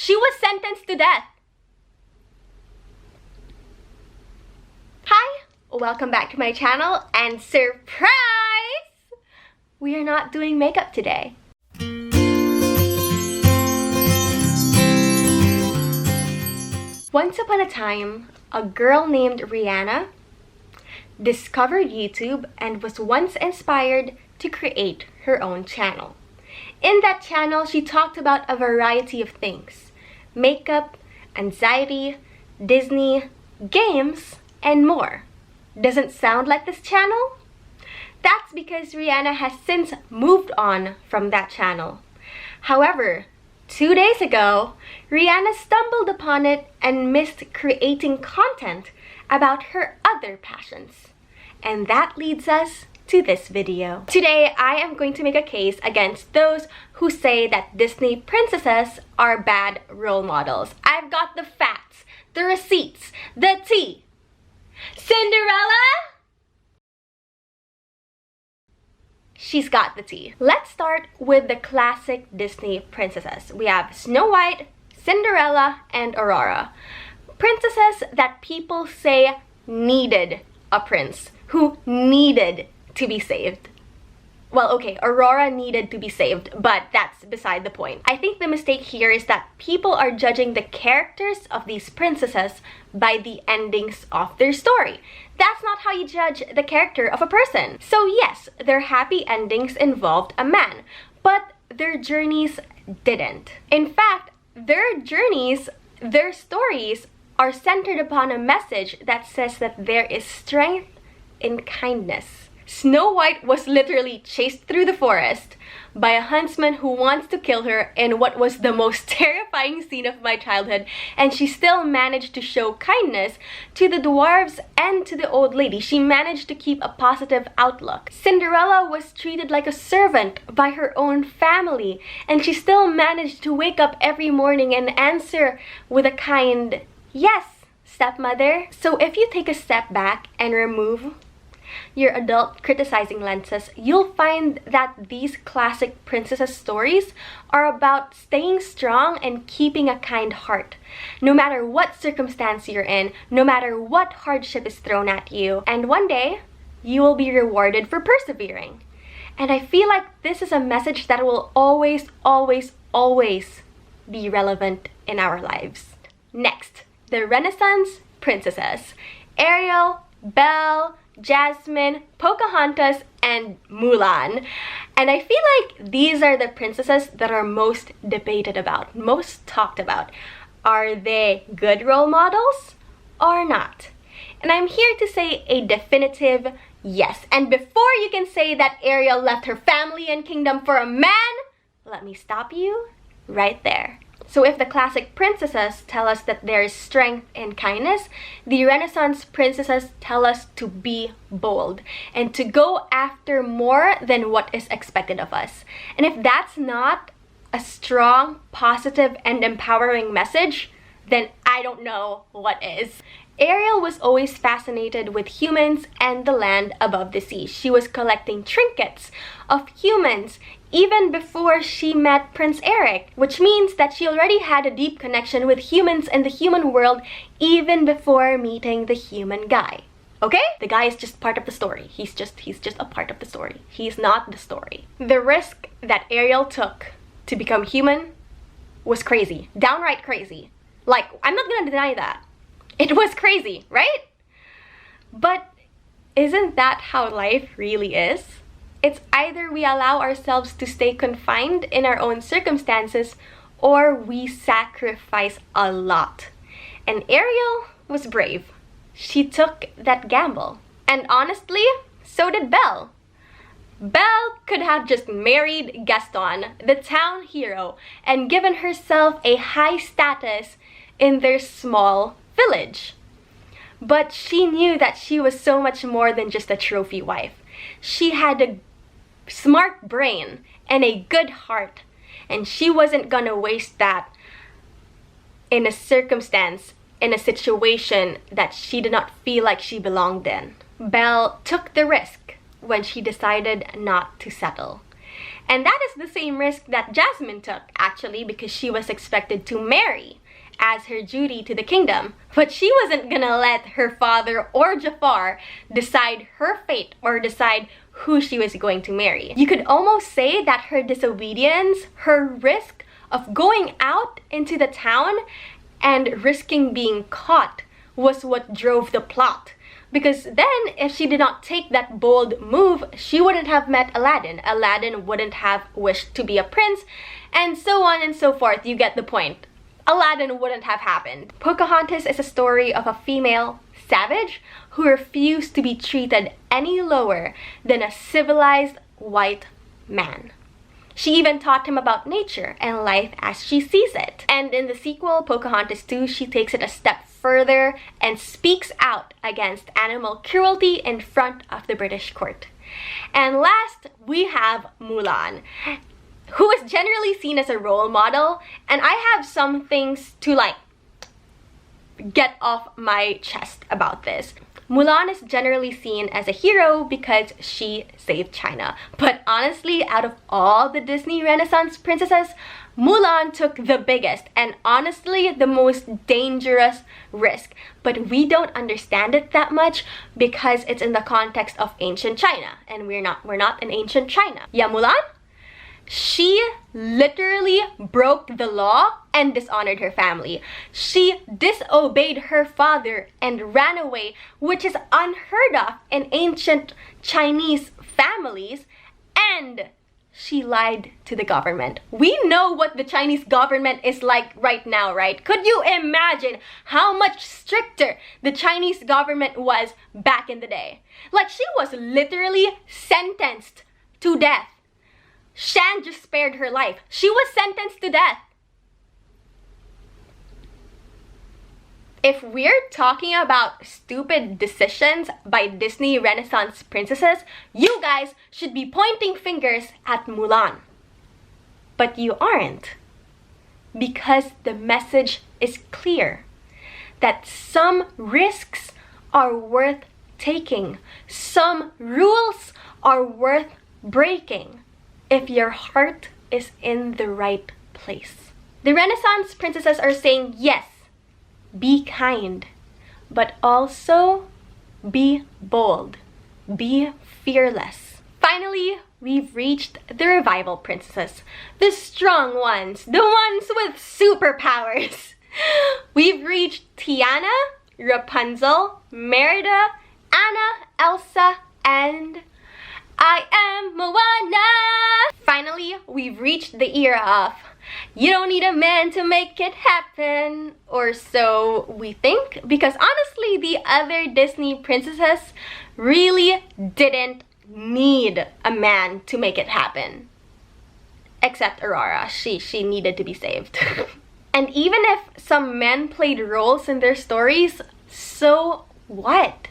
She was sentenced to death. Hi, welcome back to my channel, and surprise! We are not doing makeup today. Once upon a time, a girl named Rihanna discovered YouTube and was once inspired to create her own channel. In that channel, she talked about a variety of things: makeup, anxiety, Disney, games, and more. Doesn't sound like this channel? That's because Rihanna has since moved on from that channel. However, 2 days ago, Rihanna stumbled upon it and missed creating content about her other passions. And that leads us to this video. Today, I am going to make a case against those who say that Disney princesses are bad role models. I've got the facts, the receipts, the tea. Cinderella? She's got the tea. Let's start with the classic Disney princesses. We have Snow White, Cinderella, and Aurora. Princesses that people say needed a prince, who needed to be saved. Well, okay, Aurora needed to be saved, but that's beside the point. I think the mistake here is that people are judging the characters of these princesses by the endings of their story. That's not how you judge the character of a person. So yes, their happy endings involved a man, but their journeys didn't. In fact, their journeys, their stories are centered upon a message that says that there is strength in kindness. Snow White was literally chased through the forest by a huntsman who wants to kill her in what was the most terrifying scene of my childhood, and she still managed to show kindness to the dwarves and to the old lady. She managed to keep a positive outlook. Cinderella was treated like a servant by her own family, and she still managed to wake up every morning and answer with a kind "Yes, stepmother." So if you take a step back and remove your adult criticizing lenses, you'll find that these classic princesses stories are about staying strong and keeping a kind heart, no matter what circumstance you're in, no matter what hardship is thrown at you. And one day, you will be rewarded for persevering. And I feel like this is a message that will always, always, always be relevant in our lives. Next, the Renaissance princesses: Ariel, Belle, Jasmine, Pocahontas, and Mulan. And I feel like these are the princesses that are most debated about, most talked about. Are they good role models or not? And I'm here to say a definitive yes. And before you can say that Ariel left her family and kingdom for a man, let me stop you right there. So if the classic princesses tell us that there is strength in kindness, the Renaissance princesses tell us to be bold and to go after more than what is expected of us. And if that's not a strong, positive, and empowering message, then I don't know what is. Ariel was always fascinated with humans and the land above the sea. She was collecting trinkets of humans even before she met Prince Eric, which means that she already had a deep connection with humans and the human world even before meeting the human guy. Okay? The guy is just part of the story. He's just a part of the story. He's not the story. The risk that Ariel took to become human was crazy. Downright crazy. Like, I'm not gonna deny that. It was crazy, right? But isn't that how life really is? It's either we allow ourselves to stay confined in our own circumstances, or we sacrifice a lot. And Ariel was brave. She took that gamble. And honestly, so did Belle. Belle could have just married Gaston, the town hero, and given herself a high status in their small village. But she knew that she was so much more than just a trophy wife. She had a smart brain and a good heart, and she wasn't gonna waste that in a circumstance, in a situation that she did not feel like she belonged in. Belle took the risk when she decided not to settle. And that is the same risk that Jasmine took, actually, because she was expected to marry as her duty to the kingdom. But she wasn't gonna let her father or Jafar decide her fate or decide who she was going to marry. You could almost say that her disobedience, her risk of going out into the town and risking being caught, was what drove the plot. Because then, if she did not take that bold move, she wouldn't have met Aladdin. Aladdin wouldn't have wished to be a prince, and so on and so forth. You get the point. Aladdin wouldn't have happened. Pocahontas is a story of a female savage who refused to be treated any lower than a civilized white man. She even taught him about nature and life as she sees it. And in the sequel, Pocahontas 2, she takes it a step further and speaks out against animal cruelty in front of the British court. And last, we have Mulan, who is generally seen as a role model, and I have some things to get off my chest about this. Mulan is generally seen as a hero because she saved China. But honestly, out of all the Disney Renaissance princesses, Mulan took the biggest and honestly the most dangerous risk. But we don't understand it that much because it's in the context of ancient China, and we're not in ancient China. Yeah, Mulan? She literally broke the law and dishonored her family. She disobeyed her father and ran away, which is unheard of in ancient Chinese families, and she lied to the government. We know what the Chinese government is like right now, right? Could you imagine how much stricter the Chinese government was back in the day? Like, she was literally sentenced to death. Shan just spared her life. She was sentenced to death. If we're talking about stupid decisions by Disney Renaissance princesses, you guys should be pointing fingers at Mulan. But you aren't. Because the message is clear. That some risks are worth taking. Some rules are worth breaking. If your heart is in the right place. The Renaissance princesses are saying, yes, be kind, but also be bold, be fearless. Finally, we've reached the revival princesses, the strong ones, the ones with superpowers. We've reached Tiana, Rapunzel, Merida, Anna, Elsa, and I am Moana! Finally, we've reached the era of you don't need a man to make it happen, or so we think, because honestly, the other Disney princesses really didn't need a man to make it happen. Except Aurora, she needed to be saved. And even if some men played roles in their stories, so what?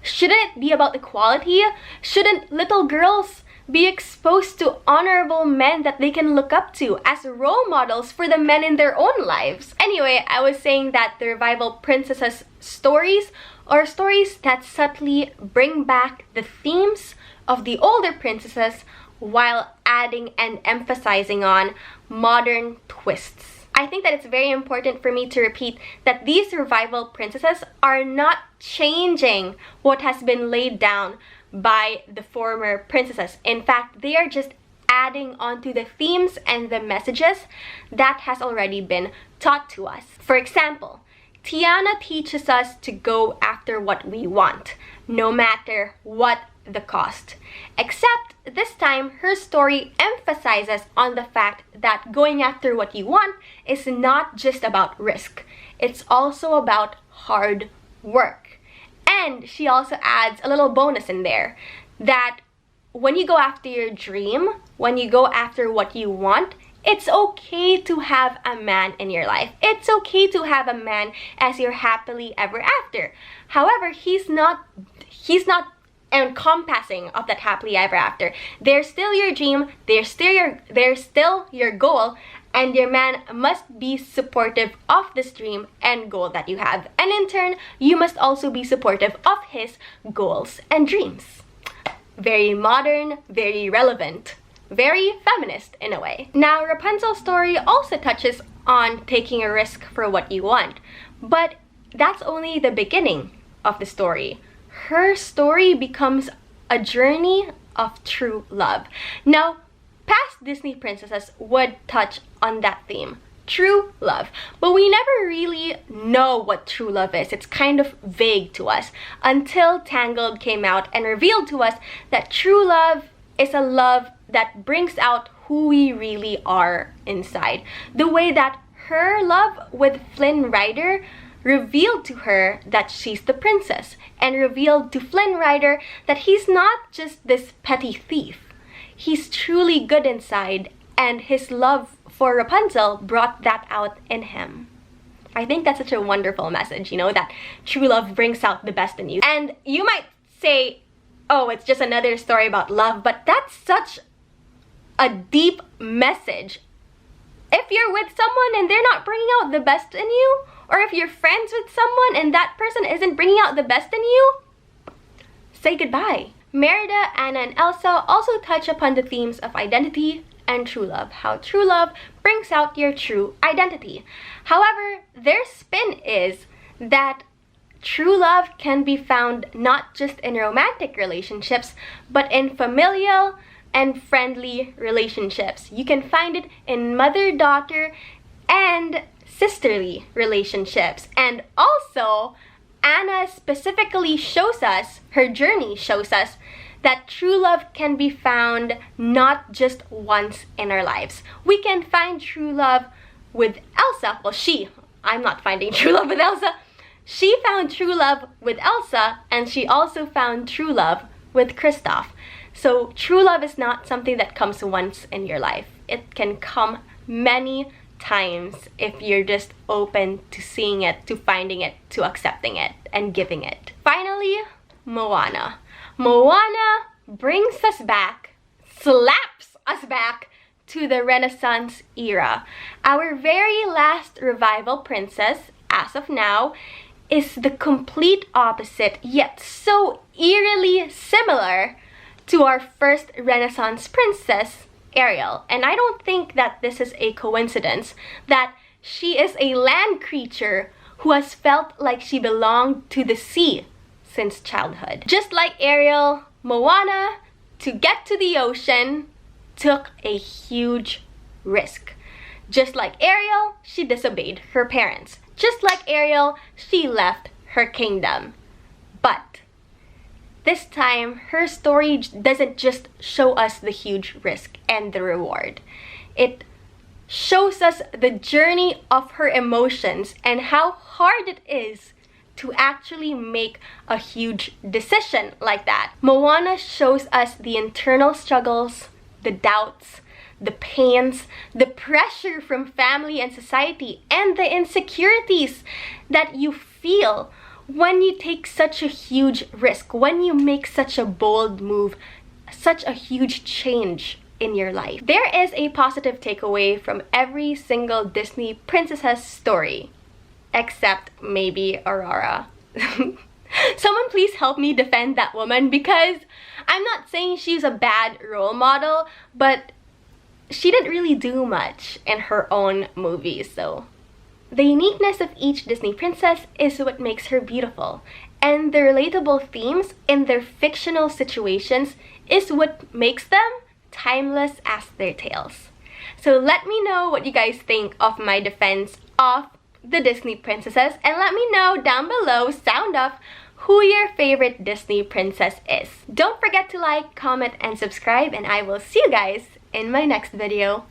Shouldn't it be about equality? Shouldn't little girls be exposed to honorable men that they can look up to as role models for the men in their own lives? Anyway, I was saying that the revival princesses stories are stories that subtly bring back the themes of the older princesses while adding and emphasizing on modern twists. I think that it's very important for me to repeat that these revival princesses are not changing what has been laid down by the former princesses. In fact, they are just adding onto the themes and the messages that has already been taught to us. For example, Tiana teaches us to go after what we want, no matter what the cost. Except this time, her story emphasizes on the fact that going after what you want is not just about risk. It's also about hard work. And she also adds a little bonus in there that when you go after your dream, when you go after what you want, it's okay to have a man in your life. It's okay to have a man as your happily ever after. However, he's not encompassing of that happily ever after. They're still your dream, they're still your goal, and your man must be supportive of this dream and goal that you have. And in turn, you must also be supportive of his goals and dreams. Very modern, very relevant. very feminist in a way. Now, Rapunzel's story also touches on taking a risk for what you want, but that's only the beginning of the story. Her story becomes a journey of true love. Now, past Disney princesses would touch on that theme, true love, but we never really know what true love is. It's kind of vague to us until Tangled came out and revealed to us that true love is a love that brings out who we really are inside. The way that her love with Flynn Rider revealed to her that she's the princess, and revealed to Flynn Rider that he's not just this petty thief. He's truly good inside, and his love for Rapunzel brought that out in him. I think that's such a wonderful message, you know, that true love brings out the best in you. And you might say, oh, it's just another story about love, but that's such a deep message. If you're with someone and they're not bringing out the best in you, or if you're friends with someone and that person isn't bringing out the best in you, say goodbye. Merida, Anna, and Elsa also touch upon the themes of identity and true love, how true love brings out your true identity. However, their spin is that true love can be found not just in romantic relationships, but in familial and friendly relationships. You can find it in mother-daughter and sisterly relationships. And also, Anna specifically shows us, her journey shows us, that true love can be found not just once in our lives. We can find true love with Elsa. Well, I'm not finding true love with Elsa. She found true love with Elsa, and she also found true love with Kristoff. So true love is not something that comes once in your life. It can come many times if you're just open to seeing it, to finding it, to accepting it, and giving it. Finally, Moana. Moana brings us back, slaps us back to the Renaissance era. Our very last revival princess, as of now, is the complete opposite, yet so eerily similar to our first Renaissance princess, Ariel. And I don't think that this is a coincidence, that she is a land creature who has felt like she belonged to the sea since childhood. Just like Ariel, Moana, to get to the ocean, took a huge risk. Just like Ariel, she disobeyed her parents. Just like Ariel, she left her kingdom. But this time, her story doesn't just show us the huge risk and the reward. It shows us the journey of her emotions and how hard it is to actually make a huge decision like that. Moana shows us the internal struggles, the doubts, the pains, the pressure from family and society, and the insecurities that you feel when you take such a huge risk, when you make such a bold move, such a huge change in your life. There is a positive takeaway from every single Disney princess's story, except maybe Aurora. Someone please help me defend that woman, because I'm not saying she's a bad role model, but she didn't really do much in her own movies, so. The uniqueness of each Disney princess is what makes her beautiful, and the relatable themes in their fictional situations is what makes them timeless as their tales. So let me know what you guys think of my defense of the Disney princesses, and let me know down below, sound off, who your favorite Disney princess is. Don't forget to like, comment, and subscribe, and I will see you guys in my next video.